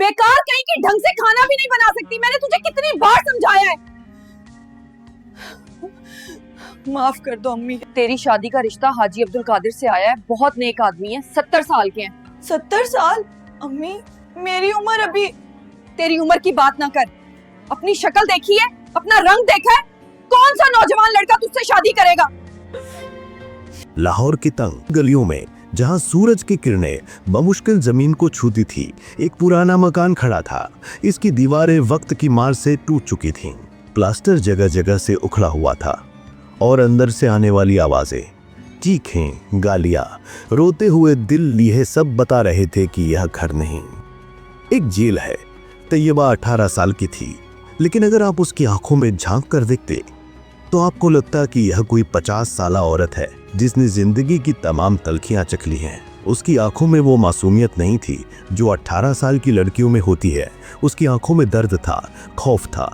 बेकार कहीं की ढंग से खाना भी नहीं बना सकती। मैंने तुझे कितनी बार समझाया है। माफ कर दो अम्मी। तेरी शादी का रिश्ता हाजी अब्दुल कादिर से आया है। बहुत नेक आदमी है, 70 साल के हैं। 70 साल? अम्मी मेरी उम्र अभी। तेरी उम्र की बात ना कर। अपनी शक्ल देखी है, अपना रंग देखा है? कौन सा नौजवान लड़का तुझसे शादी करेगा? लाहौर की तंग गलियों में जहां सूरज की किरणें बमुश्किल जमीन को छूती थी, एक पुराना मकान खड़ा था। इसकी दीवारें वक्त की मार से टूट चुकी थीं। प्लास्टर जगह जगह से उखड़ा हुआ था और अंदर से आने वाली आवाजें, चीखें, गालियां, रोते हुए दिल लिए सब बता रहे थे कि यह घर नहीं, एक जेल है। तैयबा 18 साल की थी, लेकिन अगर आप उसकी आंखों में झांक कर देखते तो आपको लगता कि यह कोई 50 साला औरत है जिसने जिंदगी की तमाम तलखियां चख ली हैं। उसकी आंखों में वो मासूमियत नहीं थी जो 18 साल की लड़कियों में होती है। उसकी आंखों में दर्द था, खौफ था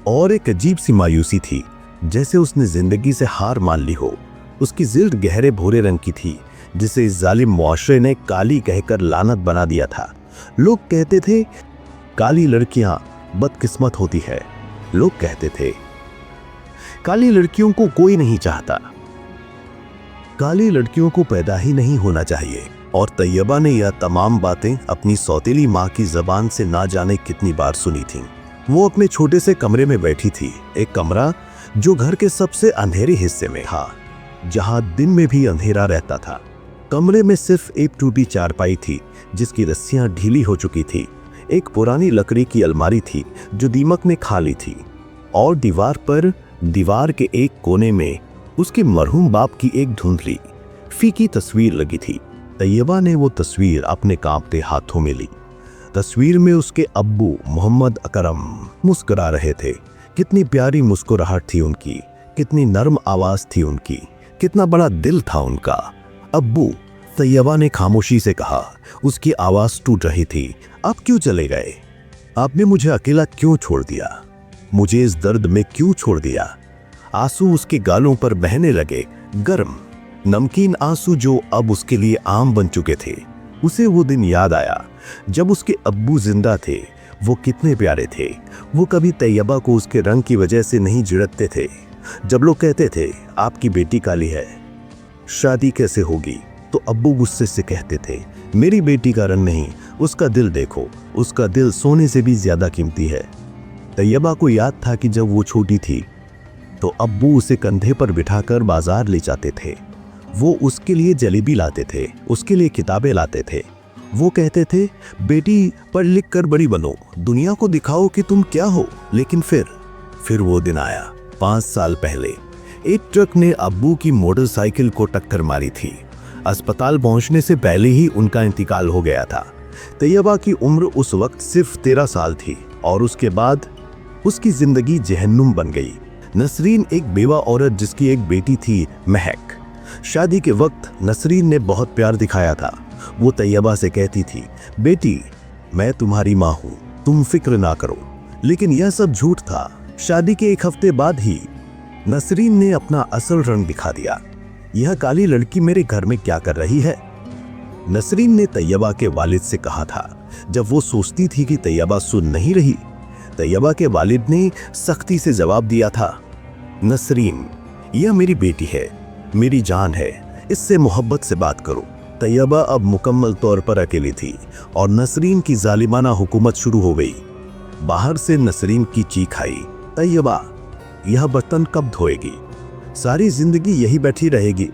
और एक अजीब सी मायूसी थी, जैसे उसने जिंदगी से हार मान ली हो। उसकी जिल्द गहरे भूरे रंग की थी, जिसे इस जालिम मुआशरे ने काली कहकर लानत बना दिया था। लोग कहते थे काली लड़कियां बदकिस्मत होती है। लोग कहते थे काली लड़कियों को कोई नहीं चाहता, काली लड़कियों को पैदा ही नहीं होना चाहिए। और तैयबा ने यह तमाम बातें अपनी सौतेली माँ की जबान से ना जाने कितनी बार सुनी थीं। वो अपने छोटे से कमरे में बैठी थी, एक कमरा जो घर के सबसे अंधेरे हिस्से में था, जहां दिन में भी अंधेरा रहता था। कमरे में सिर्फ एक टूटी चारपाई थी जिसकी रस्सियां ढीली हो चुकी थी। एक पुरानी लकड़ी की अलमारी थी जो दीमक ने खा ली थी और दीवार के एक कोने में उसके मरहूम बाप की एक धुंधली फीकी तस्वीर लगी थी। तैयबा ने वो तस्वीर अपने कांपते हाथों में ली। तस्वीर में उसके अब्बू मोहम्मद अकरम मुस्कुरा रहे थे। कितनी प्यारी मुस्कुराहट थी उनकी, कितनी नर्म आवाज थी उनकी, कितना बड़ा दिल था उनका। अब्बू, तैयबा ने खामोशी से कहा। उसकी आवाज टूट रही थी। आप क्यों चले गए? आपने मुझे अकेला क्यों छोड़ दिया? मुझे इस दर्द में क्यों छोड़ दिया? आंसू उसके गालों पर बहने लगे, गर्म नमकीन आंसू जो अब उसके लिए आम बन चुके थे। उसे वो दिन याद आया जब उसके अब्बू जिंदा थे। वो कितने प्यारे थे। वो कभी तैयबा को उसके रंग की वजह से नहीं झिड़कते थे। जब लोग कहते थे आपकी बेटी काली है, शादी कैसे होगी, तो अब्बू गुस्से से कहते थे मेरी बेटी का रंग नहीं, उसका दिल देखो, उसका दिल सोने से भी ज्यादा कीमती है। तैयबा को याद था कि जब वो छोटी थी तो अब्बू उसे कंधे पर बिठाकर बाजार ले जाते थे। वो उसके लिए जलेबी लाते थे, उसके लिए किताबें लाते थे। वो कहते थे बेटी पढ़ लिख कर बड़ी बनो, दुनिया को दिखाओ कि तुम क्या हो। लेकिन फिर वो दिन आया 5 साल पहले। एक ट्रक ने अब्बू की मोटरसाइकिल को टक्कर मारी थी। अस्पताल पहुंचने से पहले ही उनका इंतकाल हो गया था। तैयबा की उम्र उस वक्त सिर्फ 13 साल थी और उसके बाद उसकी जिंदगी जहन्नुम बन गई। नसरीन एक बेवा औरत जिसकी एक बेटी थी, महक। शादी के वक्त नसरीन ने बहुत प्यार दिखाया था। वो तैयबा से कहती थी बेटी मैं तुम्हारी माँ हूँ, तुम फिक्र ना करो। लेकिन यह सब झूठ था। शादी के एक हफ्ते बाद ही नसरीन ने अपना असल रंग दिखा दिया। यह काली लड़की मेरे घर में क्या कर रही है? नसरीन ने तैयबा के वालिद से कहा था। जब वो सोचती थी कि तैयबा सुन नहीं रही, तैयबा के वालिद ने सख्ती से जवाब दिया था नसरीन यह मेरी बेटी है, मेरी जान है, इससे मोहब्बत से बात करो। तैयबा अब मुकम्मल तौर पर अकेली थी और नसरीन की जालिमाना हुकूमत शुरू हो गई। बाहर से नसरीन की चीख आई, तैयबा यह बर्तन कब धोएगी? सारी जिंदगी यही बैठी रहेगी,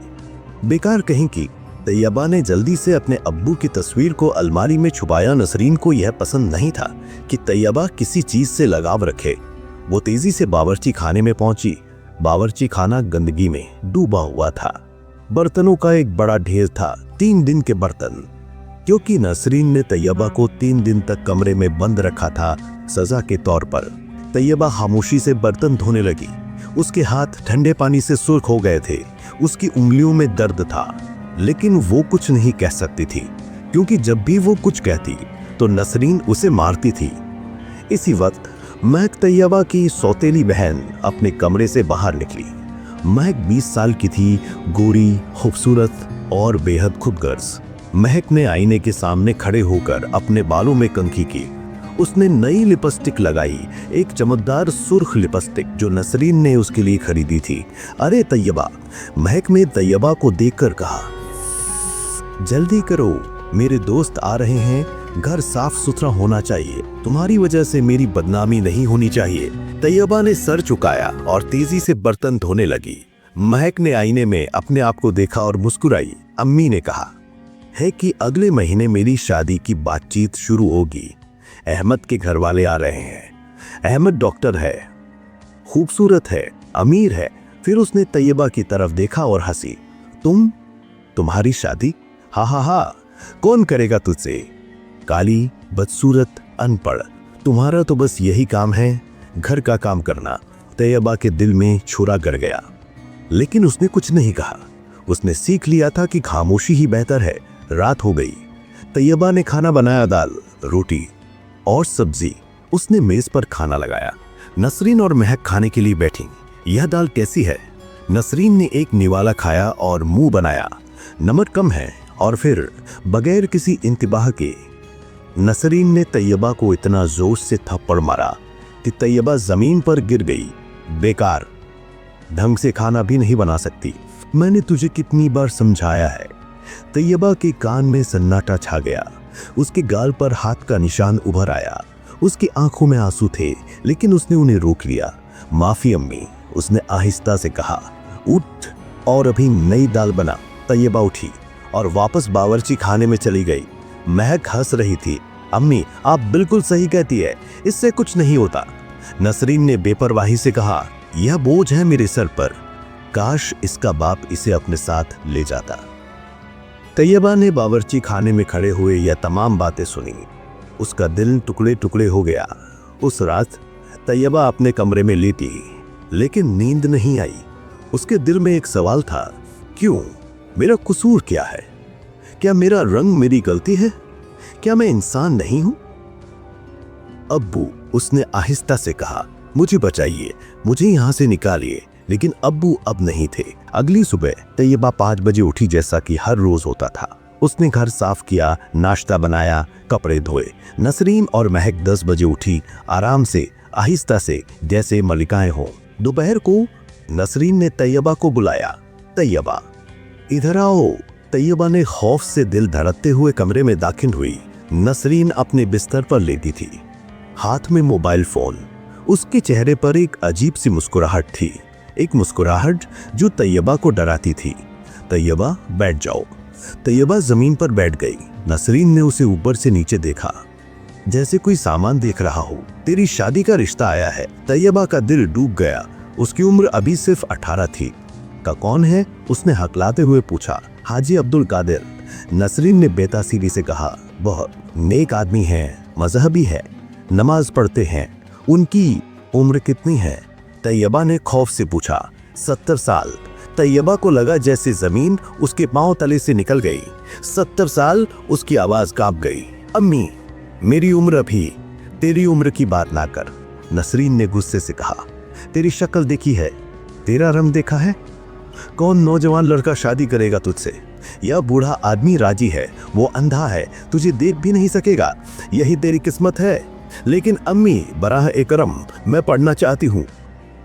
बेकार कहीं की। तैयबा ने जल्दी से अपने अब्बू की तस्वीर को अलमारी में छुपाया। नसरीन को यह पसंद नहीं था कि तैयबा किसी चीज से लगाव रखे। वो तेजी से बावर्ची खाने में पहुंची। बावर्ची खाना गंदगी में डूबा हुआ था। बर्तनों का एक बड़ा ढेर था, 3 दिन के बर्तन। क्योंकि नसरीन ने तैयबा को 3 दिन तक कमरे में बंद रखा था सजा के तौर पर, तैयबा खामोशी से बर्तन धोने लगी। उसके हाथ ठंडे पानी से सुर्ख हो गए थे। उसकी उंगलियों में दर्द था, लेकिन वो कुछ नहीं कह सकती थी, क्योंकि जब भी वो कुछ कहती तो नसरीन उसे मारती थी। इसी वक्त महक, तैयबा की सौतेली बहन, अपने कमरे से बाहर निकली। महक 20 साल की थी, गोरी, खूबसूरत और बेहद खुदगर्ज। महक ने आईने के सामने खड़े होकर अपने बालों में कंघी की। उसने नई लिपस्टिक लगाई, एक चमकदार सुर्ख लिपस्टिक जो नसरीन ने उसके लिए खरीदी थी। अरे तैयबा, महक ने तैयबा को देखकर कहा, जल्दी करो, मेरे दोस्त आ रहे हैं, घर साफ सुथरा होना चाहिए, तुम्हारी वजह से मेरी बदनामी नहीं होनी चाहिए। तैयबा ने सर झुकाया और तेजी से बर्तन धोने लगी। महक ने आईने में अपने आप को देखा और मुस्कुराई। अम्मी ने कहा है कि अगले महीने मेरी शादी की बातचीत शुरू होगी। अहमद के घर वाले आ रहे हैं। अहमद डॉक्टर है, खूबसूरत है, अमीर है। फिर उसने तैयबा की तरफ देखा और हंसी। तुम्हारी शादी? हा हा हा, कौन करेगा तुझसे? काली, बदसूरत, अनपढ़, तुम्हारा तो बस यही काम है, घर का काम करना। तैयबा के दिल में छुरा गड़ गया, लेकिन उसने कुछ नहीं कहा। उसने सीख लिया था कि खामोशी ही बेहतर है। रात हो गई। तैयबा ने खाना बनाया, दाल, रोटी और सब्जी। उसने मेज पर खाना लगाया। नसरीन और महक खाने के लिए बैठी। यह दाल कैसी है? नसरीन ने एक निवाला खाया और मुंह बनाया। नमक कम है। और फिर बगैर किसी इंतबाह के नसरीन ने तैयबा को इतना जोर से थप्पड़ मारा कि तैयबा जमीन पर गिर गई। बेकार, ढंग से खाना भी नहीं बना सकती, मैंने तुझे कितनी बार समझाया है। तैयबा के कान में सन्नाटा छा गया। उसके गाल पर हाथ का निशान उभर आया। उसकी आंखों में आंसू थे, लेकिन उसने उन्हें रोक लिया। माफी अम्मी, उसने आहिस्ता से कहा। उठ और अभी नई दाल बना। तैयबा उठी और वापस बावर्ची खाने में चली गई। महक हंस रही थी। अम्मी, आप बिल्कुल सही कहती है, इससे कुछ नहीं होता। नसरीन ने बेपरवाही से कहा, यह बोझ है मेरे सर पर, काश इसका बाप इसे अपने साथ ले जाता। तैयबा ने बावर्ची खाने में खड़े हुए यह तमाम बातें सुनी। उसका दिल टुकड़े टुकड़े हो गया। उस रात तैयबा अपने कमरे में लेटी, लेकिन नींद नहीं आई। उसके दिल में एक सवाल था, क्यों? मेरा कसूर क्या है? क्या मेरा रंग मेरी गलती है? क्या मैं इंसान नहीं हूं? अब्बू, उसने आहिस्ता से कहा, मुझे बचाइए, मुझे यहां से निकालिए। लेकिन अब्बू अब नहीं थे। अगली सुबह तैयबा 5 बजे उठी, जैसा कि हर रोज होता था। उसने घर साफ किया, नाश्ता बनाया, कपड़े धोए। नसरीन और महक 10 बजे उठी, आराम से, आहिस्ता से, जैसे मलिकाएं हों। दोपहर को नसरीन ने तैयबा को बुलाया। तैयबा, इधर आओ। तैयबा ने खौफ से दिल धड़कते हुए कमरे में दाखिल हुई। नसरीन अपने बिस्तर पर लेटी थी, हाथ में मोबाइल फोन। उसके चेहरे पर एक अजीब सी मुस्कुराहट थी, एक मुस्कुराहट जो तैयबा को डराती थी। तैयबा, बैठ जाओ। तैयबा जमीन पर बैठ गई। नसरीन ने उसे ऊपर से नीचे देखा, जैसे कोई सामान देख रहा हो। तेरी शादी का रिश्ता आया है। तैयबा का दिल डूब गया। उसकी उम्र अभी सिर्फ 18 थी। का कौन है? उसने हकलाते हुए पूछा। हाजी अब्दुल कादिर। नसरीन ने बेतासीरी से कहा, बहुत नेक आदमी हैं, मजहबी है, नमाज पढ़ते हैं। उनकी उम्र कितनी है? तैयबा ने खौफ से पूछा। 70 साल। तैयबा को लगा जैसे जमीन उसके पांव तले से निकल गई। 70 साल। उसकी आवाज कांप गई। अम्मी, मेरी उम्र अभी, तेरी उम्र की बात ना कर। नसरीन ने गुस्से से कहा, तेरी शक्ल देखी है, तेरा रंग देखा है? कौन नौजवान लड़का शादी करेगा तुझसे? यह बूढ़ा आदमी राजी है, वो अंधा है, तुझे देख भी नहीं सकेगा। यही तेरी किस्मत है। लेकिन अम्मी, बराह ए करम, मैं पढ़ना चाहती हूँ।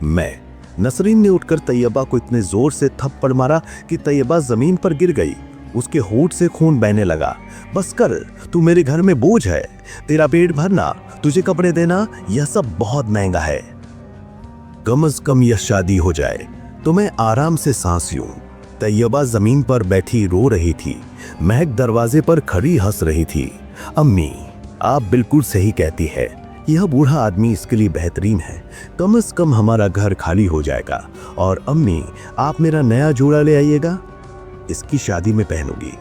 मैं। नसरीन ने उठकर तैयबा को इतने जोर से थप्पड़ मारा कि तैयबा जमीन पर गिर गई। उसके होंठ से खून बहने लगा। बस कर, तू मेरे घर में बोझ है। तेरा पेट भरना, तुझे कपड़े देना, यह सब बहुत महंगा है। कम से कम यह शादी हो जाए तो मैं आराम से सांस लूं। तैयबा जमीन पर बैठी रो रही थी। महक दरवाजे पर खड़ी हंस रही थी। अम्मी, आप बिल्कुल सही कहती है, यह बूढ़ा आदमी इसके लिए बेहतरीन है। कम से कम हमारा घर खाली हो जाएगा। और अम्मी, आप मेरा नया जोड़ा ले आइएगा, इसकी शादी में पहनूंगी।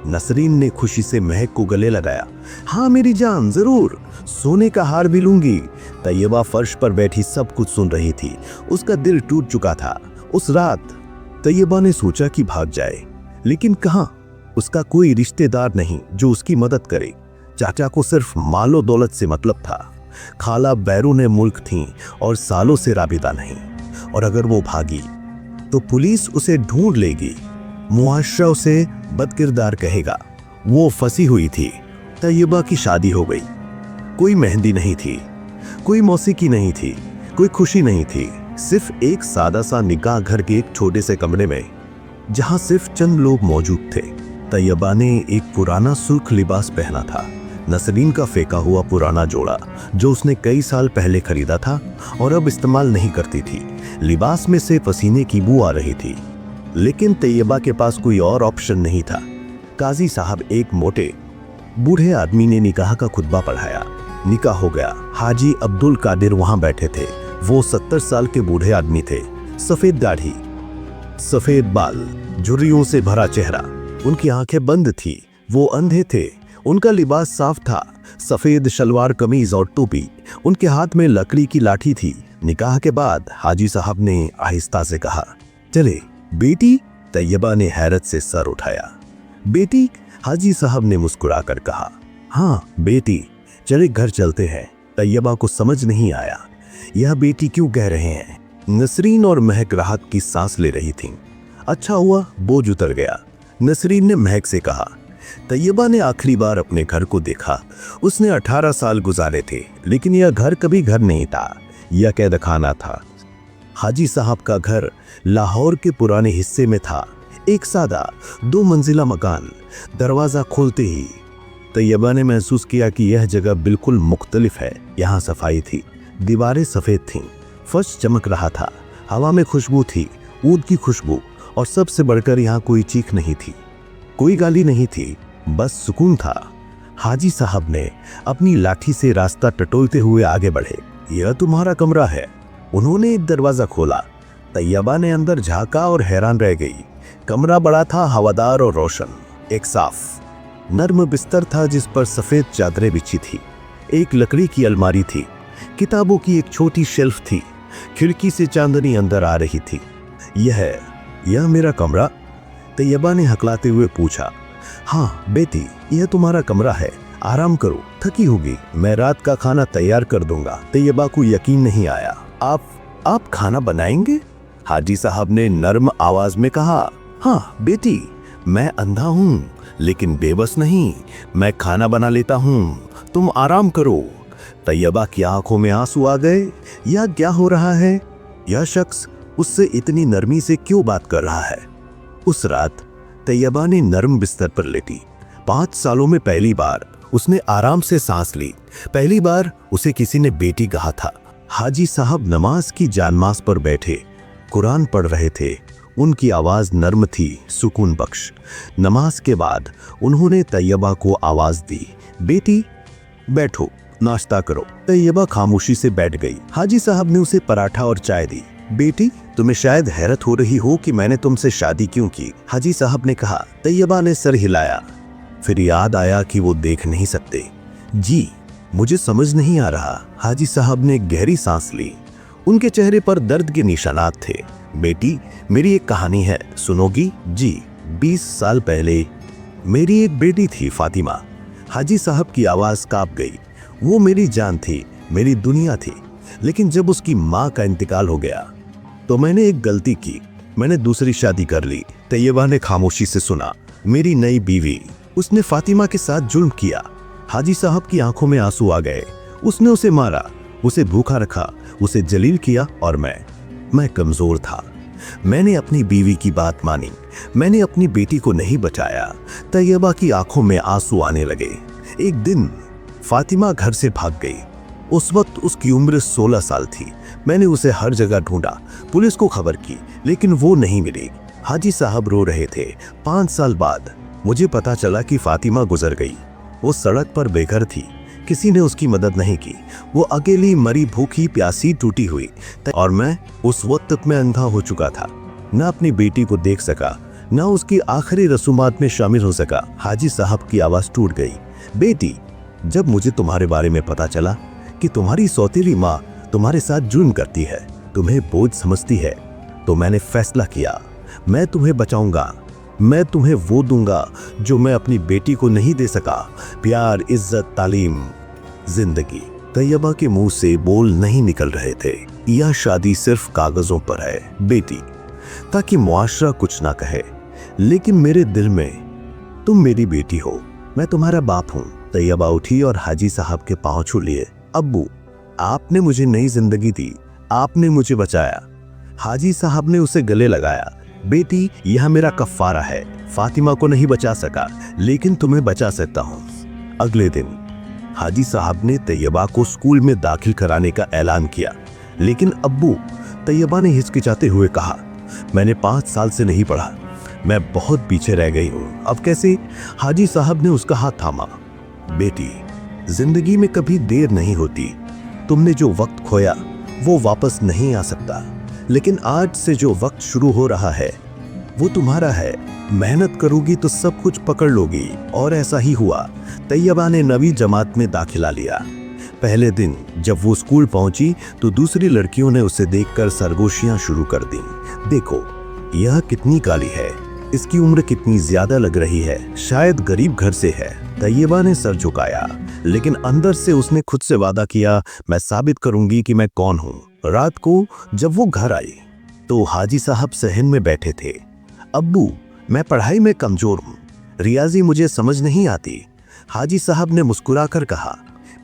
नसरीन ने खुशी से महक को गले लगाया। हाँ मेरी जान, जरूर, सोने का हार भी लूंगी। तैयबा फर्श पर बैठी सब कुछ सुन रही थी। उसका दिल टूट चुका था। उस रात तैयबा ने सोचा कि भाग जाए, लेकिन कहां? उसका कोई रिश्तेदार नहीं जो उसकी मदद करे। चाचा को सिर्फ मालो दौलत से मतलब था। खाला बैरून मुल्क थी और सालों से राबिता नहीं। और अगर वो भागी तो पुलिस उसे ढूंढ लेगी, मुआशरा उसे बदकिरदार कहेगा। वो फंसी हुई थी। तैयबा की शादी हो गई। कोई मेहंदी नहीं थी, कोई मौसीकी नहीं थी, कोई खुशी नहीं थी। सिर्फ एक सादा सा निकाह घर के एक छोटे से कमरे में, जहां सिर्फ चंद लोग मौजूद थे। तैयबा ने एक पुराना सुर्ख लिबास पहना था, नसरीन का फेंका हुआ पुराना जोड़ा जो उसने कई साल पहले खरीदा था और अब इस्तेमाल नहीं करती थी। लिबास में से पसीने की बू आ रही थी, लेकिन तैयबा के पास कोई और ऑप्शन नहीं था। काजी साहब, एक मोटे बूढ़े आदमी ने निकाह का खुतबा पढ़ाया। निकाह हो गया। हाजी अब्दुल कादिर वहां बैठे थे। वो 70 साल के बूढ़े आदमी थे। सफेद दाढ़ी, सफेद बाल, झुर्रियों से भरा चेहरा। उनकी आंखें बंद थी। वो अंधे थे। उनका लिबास साफ था, सफेद शलवार कमीज और टोपी। उनके हाथ में लकड़ी की लाठी थी। निकाह के बाद हाजी साहब ने आहिस्ता से कहा, चले बेटी। तैयबा ने हैरत से सर उठाया। बेटी? हाजी साहब ने मुस्कुराकर कहा, हाँ बेटी, चले घर चलते हैं। तैयबा को समझ नहीं आया यह बेटी क्यों कह रहे हैं। नसरीन और महक राहत की सांस ले रही थीं। अच्छा हुआ बोझ उतर गया। नसरीन ने महक से कहा। तैयबा ने आखिरी बार अपने घर को देखा। उसने 18 साल गुजारे थे, लेकिन यह घर कभी घर नहीं था, यह कैद खाना था। हाजी साहब का घर लाहौर के पुराने हिस्से में था। एक सादा 2 मंजिला मकान। दरवाजा खोलते ही तैयबा ने महसूस किया कि यह जगह बिल्कुल मुख्तलिफ है। यहाँ सफाई थी, दीवारें सफेद थीं, फर्श चमक रहा था, हवा में खुशबू थी, ऊद की खुशबू। और सबसे बढ़कर यहाँ कोई चीख नहीं थी, कोई गाली नहीं थी, बस सुकून था। हाजी साहब ने अपनी लाठी से रास्ता टटोलते हुए आगे बढ़े। यह तुम्हारा कमरा है। उन्होंने एक दरवाजा खोला। तैयबा ने अंदर झांका और हैरान रह गई। कमरा बड़ा था, हवादार और रोशन। एक साफ नर्म बिस्तर था जिस पर सफेद चादरें बिछी थी। एक लकड़ी की अलमारी थी। किताबों की एक छोटी शेल्फ थी। खिड़की से चांदनी अंदर आ रही थी। यह मेरा कमरा? तैयबा ने हकलाते हुए पूछा। हाँ बेटी, यह तुम्हारा कमरा है। आराम करो, थकी होगी, मैं रात का खाना तैयार कर दूंगा। तैयबा को यकीन नहीं आया। आप खाना बनाएंगे? हाजी साहब ने नर्म आवाज में कहा। हाँ बेटी, मैं अंधा हूँ लेकिन बेबस नहीं। मैं खाना बना लेता हूँ, तुम आराम करो। तैयबा की आंखों में आंसू आ गए। यह क्या हो रहा है? यह शख्स उससे इतनी नरमी से क्यों बात कर रहा है? उस रात तैयबा ने नरम बिस्तर पर लेटी। 5 सालों में पहली बार उसने आराम से सांस ली। पहली बार उसे किसी ने बेटी कहा था। हाजी साहब नमाज की जानमाज पर बैठे कुरान पढ़ रहे थे। उनकी आवाज नर्म थी, सुकून बख्श। नमाज के बाद उन्होंने तैयबा को आवाज दी, बेटी बैठो, नाश्ता करो। तैयबा खामोशी से बैठ गई। हाजी साहब ने उसे पराठा और चाय दी। बेटी, तुम्हें शायद हैरत हो रही हो कि मैंने तुमसे शादी क्यों की, हाजी साहब ने कहा। तैयबा ने सर हिलाया। फिर याद आया कि वो देख नहीं सकते। जी, मुझे समझ नहीं आ रहा। हाजी साहब ने गहरी सांस ली। उनके चेहरे पर दर्द के निशानात थे। बेटी, मेरी एक कहानी है, सुनोगी? जी। 20 साल पहले मेरी एक बेटी थी, फातिमा। हाजी साहब की आवाज कांप गई। वो मेरी जान थी, मेरी दुनिया थी। लेकिन जब उसकी माँ का इंतकाल हो गया तो मैंने एक गलती की। मैंने दूसरी शादी कर ली। तैयबा ने खामोशी से सुना। मेरी नई बीवी, उसने फातिमा के साथ जुल्म किया। हाजी साहब की आंखों में आंसू आ गए। उसने उसे मारा, उसे भूखा रखा, उसे जलील किया। और मैं कमजोर था। मैंने अपनी बीवी की बात मानी। मैंने अपनी बेटी को नहीं बचाया। तैयबा की आंखों में आंसू आने लगे। एक दिन फातिमा घर से भाग गई। उस वक्त उसकी उम्र 16 साल थी। मैंने उसे हर जगह ढूंढा, पुलिस को खबर की, लेकिन वो नहीं मिली। हाजी साहब रो रहे थे। 5 साल बाद मुझे पता चला कि फातिमा गुजर गई। वो सड़क पर बेघर थी, किसी ने उसकी मदद नहीं की। वो अकेली मरी, भूखी, प्यासी, टूटी हुई। और मैं उस वक्त तक मैं अंधा हो चुका था। न अपनी बेटी को देख सका, न उसकी आखिरी रसूमात में शामिल हो सका। हाजी साहब की आवाज टूट गई। बेटी, जब मुझे तुम्हारे बारे में पता चला कि तुम्हारी सौतेली माँ तुम्हारे साथ जुल्म करती है, तुम्हें बोझ समझती है, तो मैंने फैसला किया, मैं तुम्हें बचाऊंगा। मैं तुम्हें वो दूंगा जो मैं अपनी बेटी को नहीं दे सका, प्यार, इज्जत, तालीम, जिंदगी। तैयबा के मुंह से बोल नहीं निकल रहे थे। यह शादी सिर्फ कागजों पर है बेटी, ताकि मुआशरा कुछ ना कहे, लेकिन मेरे दिल में तुम मेरी बेटी हो। मैं तुम्हारा बाप हूँ। तैयबा उठी और हाजी साहब के पांव छू लिए। अब्बू, आपने मुझे नई जिंदगी दी, आपने मुझे बचाया। हाजी साहब ने उसे गले लगाया। बेटी, यह मेरा कफ़ारा है। फातिमा को नहीं बचा सका, लेकिन तुम्हें बचा सकता हूँ। अगले दिन हाजी साहब ने तैयबा को स्कूल में दाखिल कराने का ऐलान किया, लेकिन अब्बू, तैयबा ने हिचकिचाते हुए कहा, मैंने 5 साल से नहीं पढ़ा, मैं बहुत पीछे रह गई हूँ, अब कैसे? हाजी साहब ने उसका हाथ थामा। बेटी, जिंदगी में कभी देर नहीं होती। तुमने जो वक्त खोया वो वापस नहीं आ सकता, लेकिन आज से जो वक्त शुरू हो रहा है वो तुम्हारा है। मेहनत करोगी तो सब कुछ पकड़ लोगी। और ऐसा ही हुआ। तैयबा ने 9वीं जमात में दाखिला लिया। पहले दिन जब वो स्कूल पहुंची तो दूसरी लड़कियों ने उसे देखकर सरगोशियां शुरू कर दी। देखो, यह कितनी काली है, इसकी उम्र कितनी ज्यादा लग रही है, शायद गरीब घर से है। तैयबा ने सर झुकाया, लेकिन अंदर से उसने खुद से वादा किया, मैं साबित करूंगी कि मैं कौन हूँ। रात को जब वो घर आई तो हाजी साहब सहन में बैठे थे। अब्बू, मैं पढ़ाई में कमजोर हूँ, रियाजी मुझे समझ नहीं आती। हाजी साहब ने मुस्कुराकर कहा,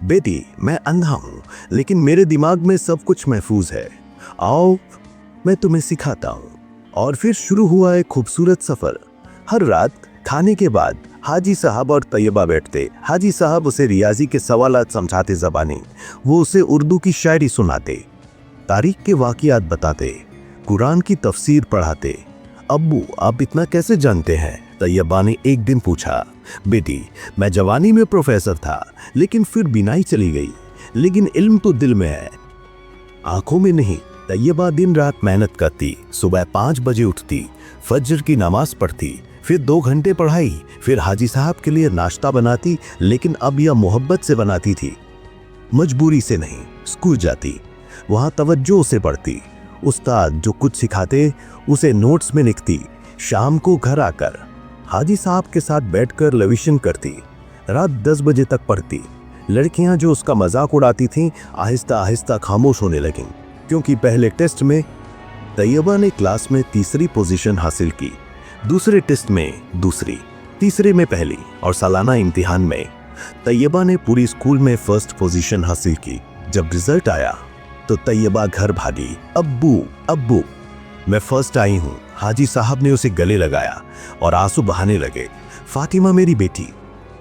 बेटी, मैं अंधा हूँ, लेकिन मेरे दिमाग में सब कुछ महफूज है। आओ, मैं तुम्हें सिखाता हूँ। और फिर शुरू हुआ एक खूबसूरत सफर। हर रात खाने के बाद हाजी साहब और तैयबा बैठते। हाजी साहब उसे रियाजी के सवालात समझाते ज़बानी, वो उसे उर्दू की शायरी सुनाते, तारीख के वाक़ियात बताते, कुरान की तफसीर पढ़ाते। अब्बू, आप इतना कैसे जानते हैं? तैयबा ने एक दिन पूछा। बेटी, मैं जवानी में प्रोफेसर था, लेकिन फिर बिनाई चली गई, लेकिन इल्म तो दिल में है, आंखों में नहीं। तैयबा दिन रात मेहनत करती, सुबह 5 बजे उठती, फज्र की नमाज पढ़ती, फिर 2 घंटे पढ़ाई, फिर हाजी साहब के लिए नाश्ता बनाती, लेकिन अब यह मोहब्बत से बनाती थी, मजबूरी से नहीं। स्कूल जाती, वहाँ तवज्जो से पढ़ती, उस्ताद जो कुछ सिखाते उसे नोट्स में लिखती। शाम को घर आकर हाजी साहब के साथ बैठकर लविशन करती, रात 10 बजे तक पढ़ती। लड़कियां जो उसका मजाक उड़ाती थीं आहिस्ता आहिस्ता खामोश होने लगीं, क्योंकि पहले टेस्ट में तैयबा ने क्लास में 3री पोजीशन हासिल की, दूसरे टेस्ट में दूसरी, तीसरे में पहली, और सालाना इम्तिहान में तैयबा ने पूरी स्कूल में 1st पोजीशन हासिल की। जब रिजल्ट आया तो तैयबा घर भागी। अब्बू, अब्बू, मैं फर्स्ट आई हूँ। हाजी साहब ने उसे गले लगाया और आंसू बहाने लगे। फातिमा मेरी बेटी,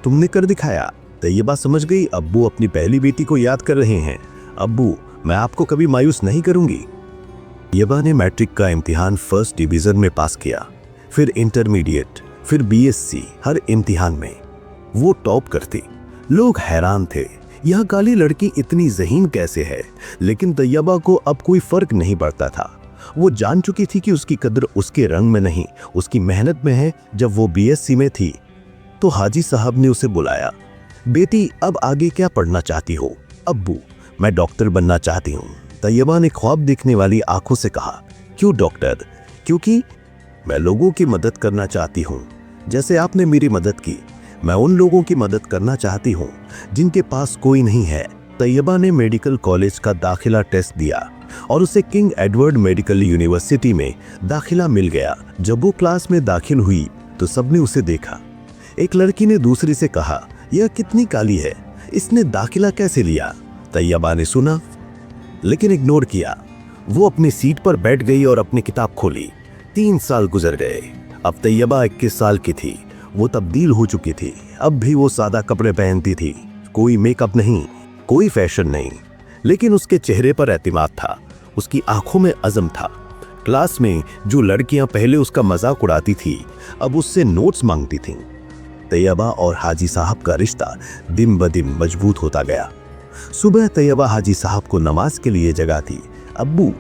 तुमने कर दिखाया। तैयबा समझ गई अब्बू अपनी पहली बेटी को याद कर रहे हैं। अब्बू, मैं आपको कभी मायूस नहीं करूंगी। तैयबा ने मैट्रिक का इम्तिहान 1st डिवीजन में पास किया, फिर इंटरमीडिएट, फिर बीएससी। हर इम्तिहान में वो टॉप करती। लोग हैरान थे, यह काली लड़की इतनी ज़हीन कैसे है। लेकिन तैयबा को अब कोई फर्क नहीं पड़ता था। वो जान चुकी थी कि उसकी कद्र उसके रंग में नहीं, उसकी मेहनत में है। जब वो बीएससी में थी तो हाजी साहब ने उसे बुलाया। बेटी, अब आगे क्या पढ़ना चाहती हो? अब्बू, मैं डॉक्टर बनना चाहती हूँ। तैयबा ने ख्वाब देखने वाली आंखों से कहा। क्यों डॉक्टर? क्योंकि मैं लोगों की मदद करना चाहती हूँ, जैसे आपने मेरी मदद की। मैं उन लोगों की मदद करना चाहती हूँ जिनके पास कोई नहीं है। तैयबा ने मेडिकल कॉलेज का दाखिला टेस्ट दिया और उसे किंग एडवर्ड मेडिकल यूनिवर्सिटी में दाखिला मिल गया। जब वो क्लास में दाखिल हुई तो सबने उसे देखा। एक लड़की ने दूसरी से कहा, यह कितनी काली है, इसने दाखिला कैसे लिया? तैयबा ने सुना लेकिन इग्नोर किया। वो अपनी सीट पर बैठ गई और अपनी किताब खोली। 3 साल गुजर गए। अब तैयबा 21 साल की थी। वो तब्दील हो चुकी थी। अब भी वो सादा कपड़े पहनती थी, कोई मेकअप नहीं, कोई फैशन नहीं, लेकिन उसके चेहरे पर एतमाद था, उसकी आंखों में अज़म था। क्लास में जो लड़कियां पहले उसका मजाक उड़ाती थी अब उससे नोट्स मांगती थीं। तैयबा और हाजी साहब का रिश्ता दिन ब दिन मजबूत होता गया। सुबह तैयबा हाजी साहब को नमाज के लिए जगाती। अब्बू,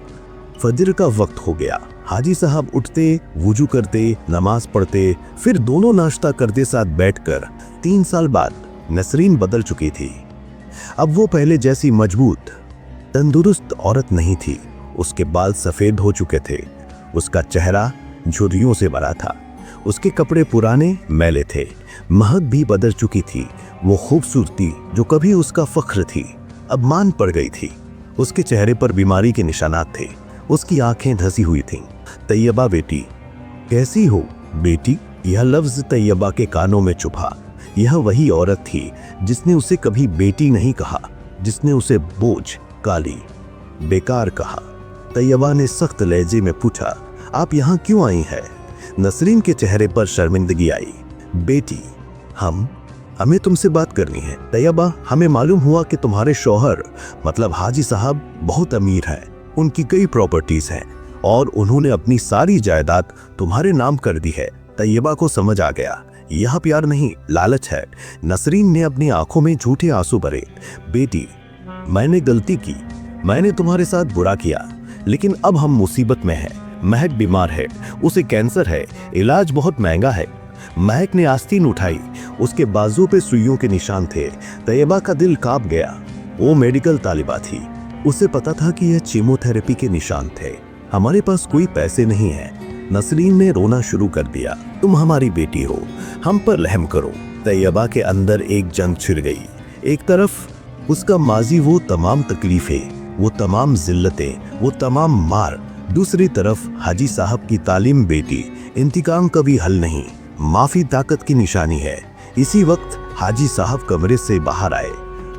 फजर का वक्त हो गया। हाजी साहब उठते, वुजू करते, नमाज पढ़ते, फिर दोनों नाश्ता करते साथ बैठकर। 3 साल बाद नसरीन बदल चुकी थी। अब वो पहले जैसी मजबूत, तंदुरुस्त औरत नहीं थी। उसके बाल सफ़ेद हो चुके थे, उसका चेहरा झुर्रियों से भरा था, उसके कपड़े पुराने मैले थे, महक भी बदल चुकी थी। वो खूबसूरती जो कभी उसका फख्र थी अब मान पड़ गई थी। उसके चेहरे पर बीमारी के निशानात थे, उसकी आंखें धसी हुई थीं। तैयबा बेटी, कैसी हो बेटी? यह लफ्ज़ तैयबा के कानों में चुभा। यह वही औरत थी जिसने उसे कभी बेटी नहीं कहा, जिसने उसे बोझ, काली, बेकार कहा। तैयबा ने सख्त लहजे में पूछा, आप यहाँ क्यों आई हैं? नसरीन के चेहरे पर शर्मिंदगी आई। बेटी, हमें तुमसे बात करनी है। तैयबा, हमें मालूम हुआ कि तुम्हारे शौहर मतलब हाजी साहब बहुत अमीर हैं, उनकी कई प्रॉपर्टीज हैं और उन्होंने अपनी सारी जायदाद तुम्हारे नाम कर दी है। तैयबा को समझ आ गया, यह प्यार नहीं, लालच है। नसरीन ने अपनी आंखों में झूठे आंसू भरे। बेटी, मैंने गलती की, मैंने तुम्हारे साथ बुरा किया, लेकिन अब हम मुसीबत में हैं। महक बीमार है, उसे कैंसर है, इलाज बहुत महंगा है। महक ने आस्तीन उठाई, उसके बाजू पे सुइयों के निशान थे। तैयबा का दिल कांप गया। वो मेडिकल तालिबा थी, उसे पता था कि यह कीमोथेरेपी के निशान थे। हमारे पास कोई पैसे नहीं है। नसरीन ने रोना शुरू कर दिया। तुम हमारी बेटी हो, हम पर रहम करो। तैयबा के अंदर एक जंग छिड़ गई। एक तरफ उसका माजी, वो तमाम तकलीफें, वो तमाम जिल्लतें, वो तमाम मार। दूसरी तरफ हाजी साहब की तालीम बेटी। इंतकाम कभी हल नहीं, माफी ताकत की निशानी है। इसी वक्त हाजी साहब कमरे से बाहर आए।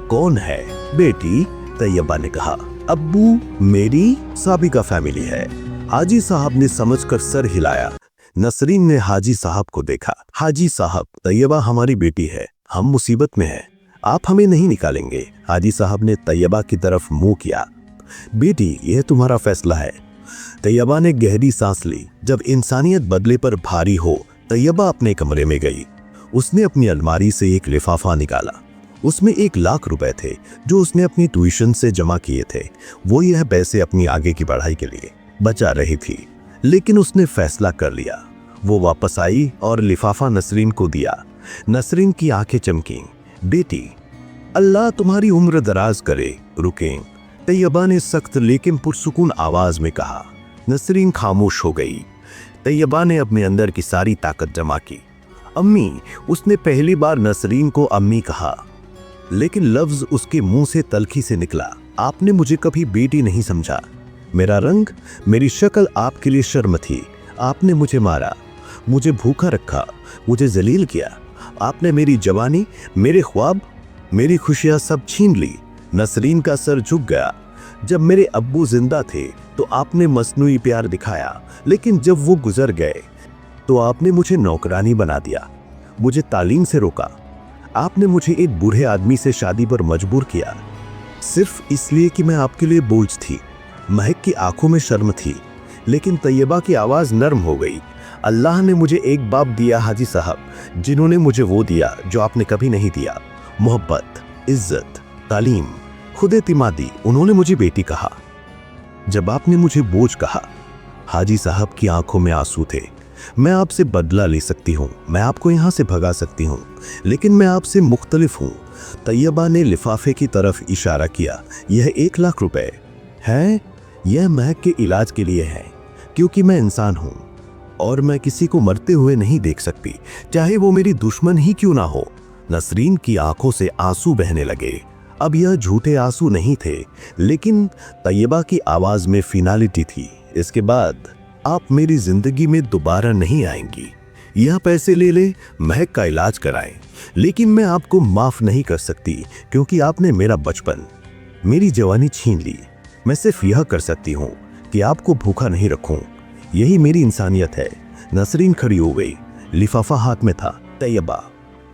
कौन है? बेटी, तैयबा ने कहा। अब्बू, मेरी साबिका फैमिली है। हाजी साहब ने समझकर सर हिलाया। नसरीन ने हाजी साहब को देखा। हाजी साहब, तैयबा हमारी बेटी है, हम मुसीबत में हैं, आप हमें नहीं निकालेंगे। हाजी साहब ने तैयबा की तरफ मुंह किया। बेटी, यह तुम्हारा फैसला है। तैयबा ने गहरी सांस ली। जब इंसानियत बदले पर भारी हो, तैयबा अपने कमरे में गई। उसने अपनी अलमारी से एक लिफाफा निकाला। उसमें 1 लाख रुपए थे जो उसने अपनी ट्यूशन से जमा किए थे। वो यह पैसे अपनी आगे की पढ़ाई के लिए बचा रही थी, लेकिन उसने फैसला कर लिया। वो वापस आई और लिफाफा नसरीन को दिया। नसरीन की आंखें चमकी। बेटी, अल्लाह तुम्हारी उम्र दराज करे। रुकें, तैयबा ने सख्त लेकिन पुरसुकून आवाज में कहा। नसरीन खामोश हो गई। तैयबा ने अपने अंदर की सारी ताकत जमा की। अम्मी, उसने पहली बार नसरीन को अम्मी कहा, लेकिन लफ्ज उसके मुंह से तल्खी से निकला। आपने मुझे कभी बेटी नहीं समझा। मेरा रंग, मेरी शक्ल आपके लिए शर्म थी। आपने मुझे मारा, मुझे भूखा रखा, मुझे जलील किया। आपने मेरी जवानी, मेरे ख्वाब, मेरी खुशियां सब छीन ली। नसरीन का सर झुक गया। जब मेरे अब्बू जिंदा थे तो आपने मसनूई प्यार दिखाया, लेकिन जब वो गुजर गए तो आपने मुझे नौकरानी बना दिया, मुझे तालीम से रोका। आपने मुझे एक बूढ़े आदमी से शादी पर मजबूर किया, सिर्फ इसलिए कि मैं आपके लिए बोझ थी। महक की आंखों में शर्म थी, लेकिन तैयबा की आवाज नरम हो गई। अल्लाह ने मुझे एक बाप दिया हाजी साहब, जिन्होंने मुझे वो दिया जो आपने कभी नहीं दिया। मोहब्बत, इज्जत, तालीम, खुद एतिमादी। उन्होंने मुझे बेटी कहा जब आपने मुझे बोझ कहा। हाजी साहब की आंखों में आंसू थे। मैं आपसे बदला ले सकती हूँ, मैं आपको यहाँ से भगा सकती हूँ, लेकिन मैं आपसे मुख्तलिफ हूँ। तैयबा ने लिफाफे की तरफ इशारा किया। यह 1 लाख रुपए है, यह महक के इलाज के लिए है, क्योंकि मैं इंसान हूँ और मैं किसी को मरते हुए नहीं देख सकती, चाहे वो मेरी दुश्मन ही क्यों ना हो। नसरीन की आंखों से आंसू बहने लगे। अब यह झूठे आंसू नहीं थे, लेकिन तैयबा की आवाज में फिनालिटी थी। इसके बाद आप मेरी जिंदगी में दोबारा नहीं आएंगी। यह पैसे ले ले, महक का इलाज कराएं, लेकिन मैं आपको माफ नहीं कर सकती, क्योंकि आपने मेरा बचपन, मेरी जवानी छीन ली। मैं सिर्फ यह कर सकती हूँ कि आपको भूखा नहीं रखूं। यही मेरी इंसानियत है। नसरीन खड़ी हो गई, लिफाफा हाथ में था। तैयबा,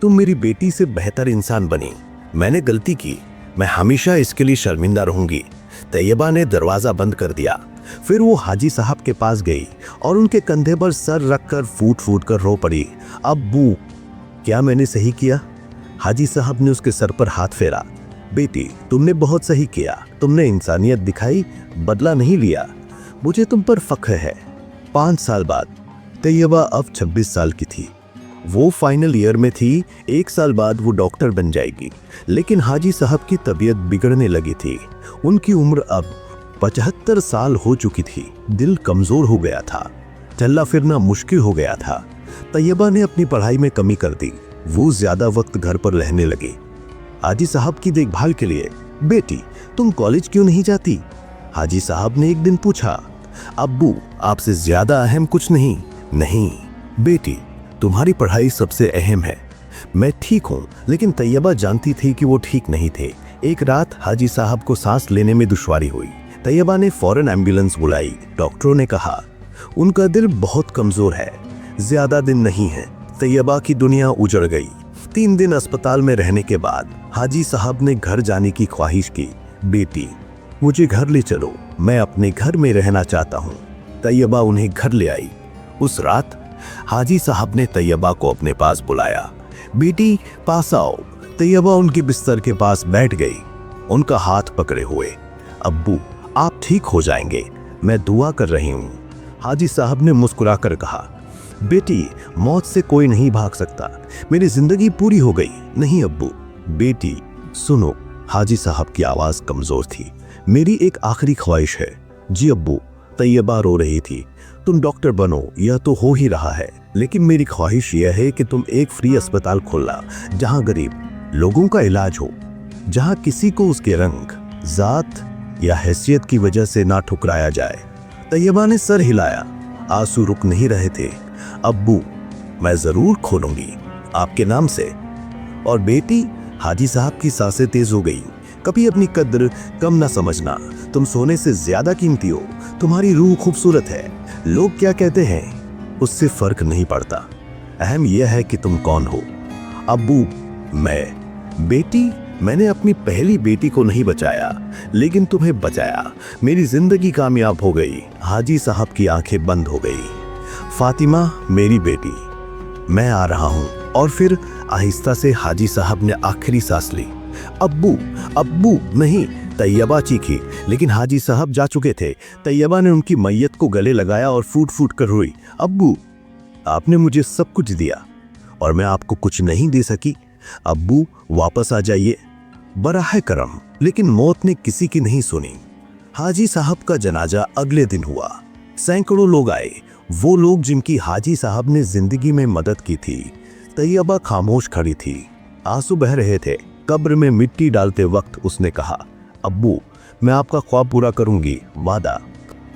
तुम मेरी बेटी से बेहतर इंसान बनी। मैंने गलती की, मैं हमेशा इसके लिए शर्मिंदा रहूंगी। तैयबा ने दरवाजा बंद कर दिया। फिर वो हाजी साहब के पास गई और उनके कंधे पर सर रखकर फूट फूट कर रो पड़ी। अब्बू, क्या मैंने सही किया? हाजी साहब ने उसके सर पर हाथ फेरा। बेटी, तुमने बहुत सही किया। तुमने इंसानियत दिखाई, बदला नहीं लिया। मुझे तुम पर फख्र है। 5 साल बाद तैयबा अब 26 साल की थी। वो फाइनल ईयर में थी। 1 साल बाद वो डॉक्टर बन जाएगी। लेकिन हाजी साहब की तबीयत बिगड़ने लगी थी। उनकी उम्र अब 75 साल हो चुकी थी। दिल कमजोर हो गया था, चलना फिरना मुश्किल हो गया था। तैयबा ने अपनी पढ़ाई में कमी कर दी। वो ज्यादा वक्त घर पर रहने लगी। हाजी साहब की देखभाल के लिए। बेटी, तुम कॉलेज क्यों नहीं जाती? हाजी साहब ने एक दिन पूछा। अब्बू, आपसे ज्यादा अहम कुछ नहीं। नहीं बेटी, तुम्हारी पढ़ाई सबसे अहम है। मैं ठीक हूँ, लेकिन तैयबा जानती थी कि वो ठीक नहीं थे। एक रात हाजी साहब को सांस लेने में दुश्वारी हुई। तैयबा ने फौरन एम्बुलेंस बुलाई। डॉक्टरों ने कहा उनका दिल बहुत कमजोर है, ज्यादा दिन नहीं है। तैयबा की दुनिया उजड़ गई। 3 दिन अस्पताल में रहने के बाद हाजी साहब ने घर जाने की ख्वाहिश की। बेटी, मुझे घर ले चलो, मैं अपने घर में रहना चाहता हूँ। तैयबा उन्हें घर ले आई। उस रात हाजी साहब ने तैयबा को अपने पास बुलाया। बेटी पास आओ। तैयबा उनके बिस्तर के पास बैठ गई, उनका हाथ पकड़े हुए। अब्बू, आप ठीक हो जाएंगे, मैं दुआ कर रही हूँ। हाजी साहब ने मुस्कुराकर कहा, बेटी, मौत से कोई नहीं भाग सकता, मेरी जिंदगी पूरी हो गई। नहीं अब्बू। बेटी सुनो। हाजी साहब की आवाज कमजोर थी। मेरी एक आखिरी ख्वाहिश है। जी अब्बू। तैयबा रो रही थी। तुम डॉक्टर बनो, यह तो हो ही रहा है, लेकिन मेरी ख्वाहिश यह है कि तुम एक फ्री अस्पताल खोलना, जहां गरीब लोगों का इलाज हो, जहां किसी को उसके रंग, जात या हैसियत की वजह से ना ठुकराया जाए। तैयबा ने सर हिलाया, आंसू रुक नहीं रहे थे। अब्बू, मैं जरूर खोलूंगी आपके नाम से। और बेटी, हाजी साहब की सांसें तेज हो गई। कभी अपनी कद्र कम ना समझना, तुम सोने से ज्यादा कीमती हो। तुम्हारी रूह खूबसूरत है, लोग क्या कहते हैं उससे फर्क नहीं पड़ता, अहम यह है कि तुम कौन हो। अब्बू, मैं। बेटी, मैंने अपनी पहली बेटी को नहीं बचाया, लेकिन तुम्हें बचाया। मेरी जिंदगी कामयाब हो गई। हाजी साहब की आंखें बंद हो गई। फातिमा, मेरी बेटी, मैं आ रहा हूं। और फिर आहिस्ता से हाजी साहब ने आखिरी सांस ली। अब्बू, अब्बू नहीं, तैयबा चीखी, लेकिन हाजी साहब जा चुके थे। तैयबा ने उनकी मैयत को गले लगाया और फूट फूट कर रोई। अब्बू, आपने मुझे सब कुछ दिया और मैं आपको कुछ नहीं दे सकी। अब्बू, वापस आ जाइए, बराह करम। लेकिन मौत ने किसी की नहीं सुनी। हाजी साहब का जनाजा अगले दिन हुआ। सैकड़ों लोग आए, वो लोग जिनकी हाजी साहब ने जिंदगी में मदद की थी। तैयबा खामोश खड़ी थी, आंसू बह रहे थे। कब्र में मिट्टी डालते वक्त उसने कहा, अब्बू, मैं आपका ख्वाब पूरा करूंगी, वादा।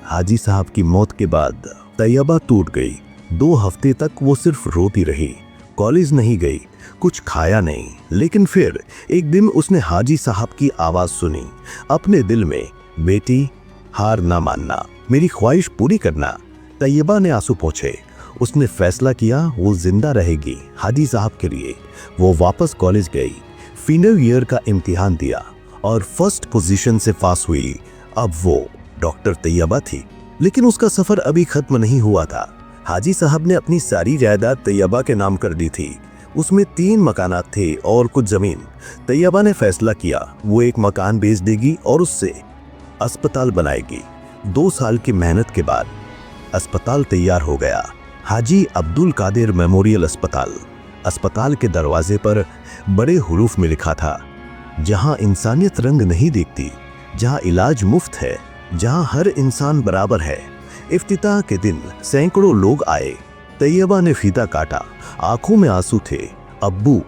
हाजी साहब की मौत के बाद तैयबा टूट गई। 2 हफ्ते तक वो सिर्फ रोती रही, कॉलेज नहीं गई, कुछ खाया नहीं। लेकिन फिर एक दिन उसने हाजी साहब की आवाज सुनी, अपने दिल में, बेटी, हार ना मानना, मेरी ख्वाहिश पूरी करना। तैयबा ने आंसू पोंछे। उसने फैसला किया वो जिंदा रहेगी हाजी साहब के लिए। वो वापस कॉलेज गई, फाइनल ईयर का इम्तिहान दिया और फर्स्ट पोजीशन से पास हुई। अब वो डॉक्टर तैयबा थी, लेकिन उसका सफर अभी खत्म नहीं हुआ था। हाजी साहब ने अपनी सारी जायदाद तैयबा के नाम कर दी थी। उसमें 3 मकानात थे और कुछ जमीन। तैयबा ने फैसला किया वो एक मकान बेच देगी और उससे अस्पताल बनाएगी। 2 साल की मेहनत के बाद अस्पताल तैयार हो गया, हाजी अब्दुल कादिर मेमोरियल अस्पताल। अस्पताल के दरवाजे पर बड़े हुरूफ में लिखा था, जहां इंसानियत रंग नहीं देखती, जहां इलाज मुफ्त है, जहां हर इंसान बराबर है। इफ्तिताह के दिन सैकड़ों लोग आए। तैयबा ने फीता काटा, आंखों में आंसू थे। अब्बू,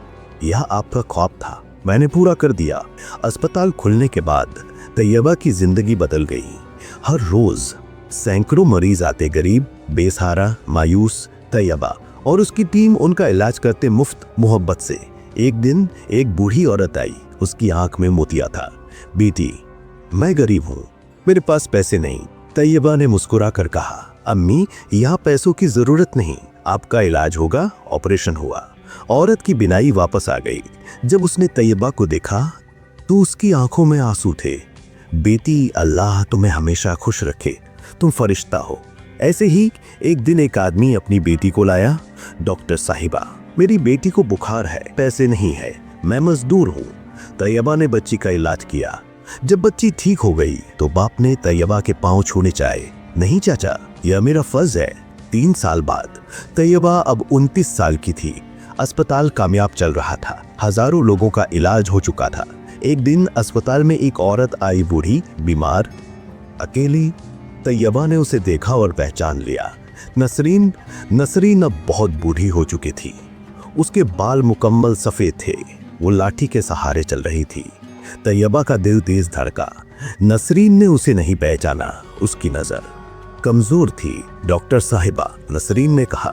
यह आपका ख्वाब था, मैंने पूरा कर दिया। अस्पताल खुलने के बाद तैयबा की जिंदगी बदल गई। हर रोज सैकड़ों मरीज आते, गरीब, बेसहारा, मायूस। तैयबा और उसकी टीम उनका इलाज करते मुफ्त, मोहब्बत से। एक दिन एक बूढ़ी औरत आई, उसकी आंख में मोतिया था। बेटी, मैं गरीब हूँ, मेरे पास पैसे नहीं। तैयबा ने मुस्कुरा कर कहा, अम्मी, यहाँ पैसों की जरूरत नहीं, आपका इलाज होगा। ऑपरेशन हुआ। औरत की बिनाई वापस आ गई। जब उसने तैयबा को देखा तो उसकी आंखों में आंसू थे। बेटी, अल्लाह तुम्हें हमेशा खुश रखे, तुम फरिश्ता हो। ऐसे ही एक दिन एक आदमी अपनी बेटी को लाया। डॉक्टर साहिबा, मेरी बेटी को बुखार है, पैसे नहीं है, मैं मजदूर हूँ। तैयबा ने बच्ची का इलाज किया। जब बच्ची ठीक हो गई तो बाप ने तैयबा के पांव छूने चाहे। नहीं चाचा, यह मेरा फर्ज है। 3 साल बाद तैयबा अब 29 साल की थी। अस्पताल कामयाब चल रहा था, हजारों लोगों का इलाज हो चुका था। एक दिन अस्पताल में एक औरत आई, बूढ़ी, बीमार, अकेली। तैयबा ने उसे देखा और पहचान लिया। नसरीन अब बहुत बूढ़ी हो चुकी थी। उसके बाल मुकम्मल सफेद थे, वो लाठी के सहारे चल रही थी। तैयबा का दिल तेज धड़का। नसरीन ने उसे नहीं पहचाना, उसकी नजर कमजोर थी। डॉक्टर साहिबा, नसरीन ने कहा,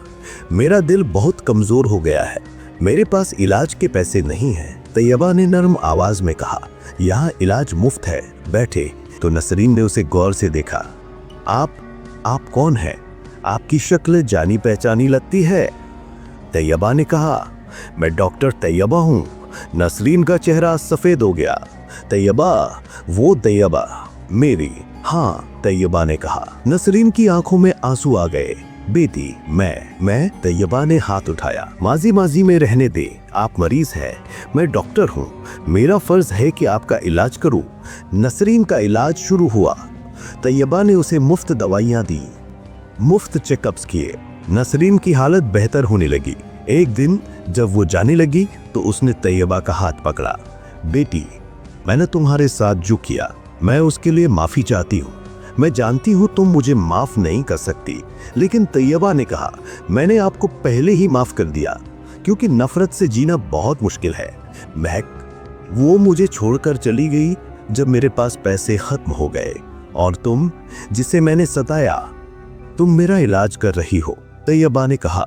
मेरा दिल बहुत कमजोर हो गया है, मेरे पास इलाज के पैसे नहीं हैं, तैयबा ने नरम आवाज में कहा। यहाँ इलाज मुफ्त है, बैठे। तो नसरीन ने उसे गौर से देखा। आप कौन हैं? आपकी शक्ल जानी पहचानी लगती है। तैयबा ने कहा, मैं डॉक्टर तैयबा हूँ। नसरीन का चेहरा सफेद हो गया। तैयबा, वो तैयबा मेरी। हाँ, तैयबा ने कहा। नसरीन की आंखों में आंसू आ गए। बेटी, मैं तैयबा ने हाथ उठाया। माजी माजी में रहने दे, आप मरीज हैं, मैं डॉक्टर हूँ, मेरा फर्ज है कि आपका इलाज करूँ। नसरीन का इलाज शुरू हुआ। तैयबा ने उसे मुफ्त दवाइयाँ दी, मुफ्त चेकअप्स किए। नसरीन की हालत बेहतर होने लगी। एक दिन जब वो जाने लगी तो उसने तैयबा का हाथ पकड़ा। बेटी, मैंने तुम्हारे साथ जो किया, मैं उसके लिए माफी चाहती हूँ। मैं जानती हूँ तुम मुझे माफ नहीं कर सकती, लेकिन तैयबा ने कहा, मैंने आपको पहले ही माफ कर दिया, क्योंकि नफरत से जीना बहुत मुश्किल है। महक, वो मुझे छोड़कर चली गई जब मेरे पास पैसे खत्म हो गए, और तुम, जिसे मैंने सताया, तुम मेरा इलाज कर रही हो। तैयबा ने कहा,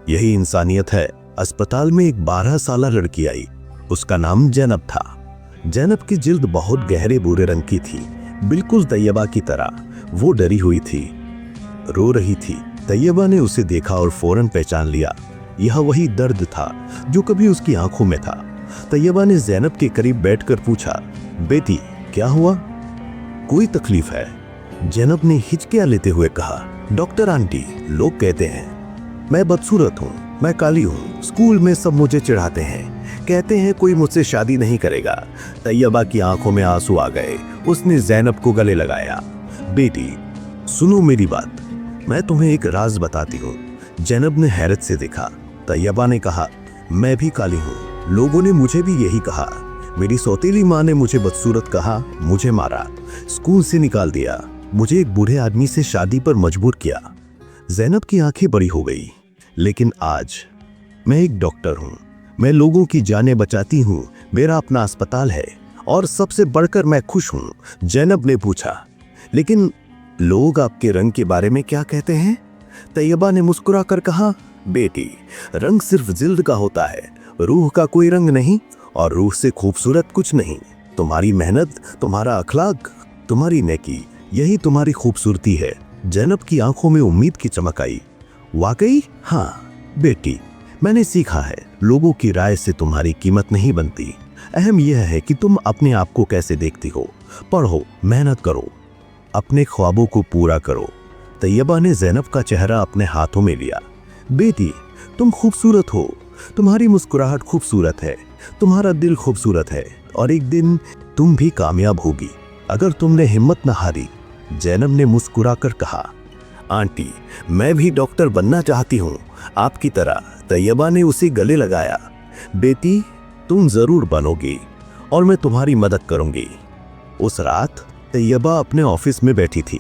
यही इंसानियत है। अस्पताल में एक 12 साल लड़की आई, उसका नाम जैनब था। जैनब की जिल्द बहुत गहरे भूरे रंग की थी, बिल्कुल तैयबा की तरह। वो डरी हुई थी, रो रही थी। तैयबा ने उसे देखा और फौरन पहचान लिया। यह वही दर्द था जो कभी उसकी आंखों में था। तैयबा ने जैनब के करीब बैठकर पूछा, बेटी, क्या हुआ? कोई तकलीफ है? जैनब ने हिचकियां लेते हुए कहा, डॉक्टर आंटी, लोग कहते हैं मैं बदसूरत हूँ, मैं काली हूँ, स्कूल में सब मुझे चिढ़ाते हैं, कहते हैं कोई मुझसे शादी नहीं करेगा। तैयबा की आंखों में आंसू आ गए। उसने जैनब को गले लगाया। बेटी, सुनो मेरी बात, मैं तुम्हें एक राज बताती हूँ। जैनब ने हैरत से देखा। तैयबा ने कहा, मैं भी काली हूँ, लोगों ने मुझे भी यही कहा। मेरी सौतेली माँ ने मुझे बदसूरत कहा, मुझे मारा, स्कूल से निकाल दिया, मुझे एक बूढ़े आदमी से शादी पर मजबूर किया। जैनब की आंखें बड़ी हो गई। लेकिन आज मैं एक डॉक्टर हूँ, मैं लोगों की जानें बचाती हूँ, मेरा अपना अस्पताल है, और सबसे बढ़कर मैं खुश हूँ। जैनब ने पूछा, लेकिन लोग आपके रंग के बारे में क्या कहते हैं? तैयबा ने मुस्कुरा कर कहा, बेटी, रंग सिर्फ जिल्द का होता है, रूह का कोई रंग नहीं, और रूह से खूबसूरत कुछ नहीं। तुम्हारी मेहनत, तुम्हारा अखलाक, तुम्हारी नेकी, यही तुम्हारी खूबसूरती है। जैनब की आंखों में उम्मीद की चमक आई। वाकई? हाँ बेटी, मैंने सीखा है, लोगों की राय से तुम्हारी कीमत नहीं बनती। अहम यह है कि तुम अपने आप को कैसे देखती हो। पढ़ो, मेहनत करो, अपने ख्वाबों को पूरा करो। तैयबा ने जैनब का चेहरा अपने हाथों में लिया। बेटी, तुम खूबसूरत हो, तुम्हारी मुस्कुराहट खूबसूरत है, तुम्हारा दिल खूबसूरत है, और एक दिन तुम भी कामयाब होगी अगर तुमने हिम्मत न हारी। जैनब ने मुस्कुराकर कहा, आंटी, मैं भी डॉक्टर बनना चाहती हूँ, आपकी तरह। तैयबा ने उसे गले लगाया। बेटी, तुम जरूर बनोगी, और मैं तुम्हारी मदद करूंगी। उस रात तैयबा अपने ऑफिस में बैठी थी।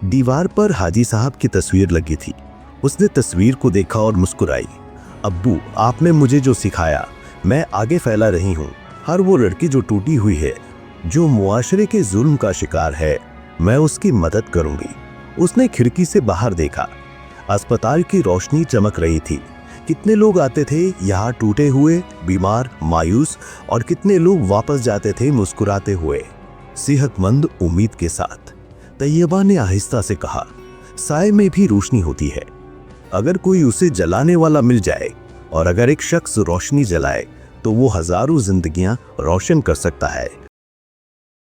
दीवार पर हाजी साहब की तस्वीर लगी थी। उसने तस्वीर को देखा और मुस्कुराई। अब्बू, आपने मुझे जो सिखाया मैं आगे फैला रही हूँ। हर वो लड़की जो टूटी हुई है, जो मुआशरे के जुल्म का शिकार है, मैं उसकी मदद करूंगी। उसने खिड़की से बाहर देखा। अस्पताल की रोशनी चमक रही थी। कितने लोग आते थे यहाँ टूटे हुए, बीमार, मायूस, और कितने लोग वापस जाते थे मुस्कुराते हुए, सेहतमंद उम्मीद के साथ। तैयबा ने आहिस्ता से कहा, साए में भी रोशनी होती है। अगर कोई उसे जलाने वाला मिल जाए, और अगर एक शख्स रोशनी जलाए, तो वो हजारों जिंदगियां रोशन कर सकता है।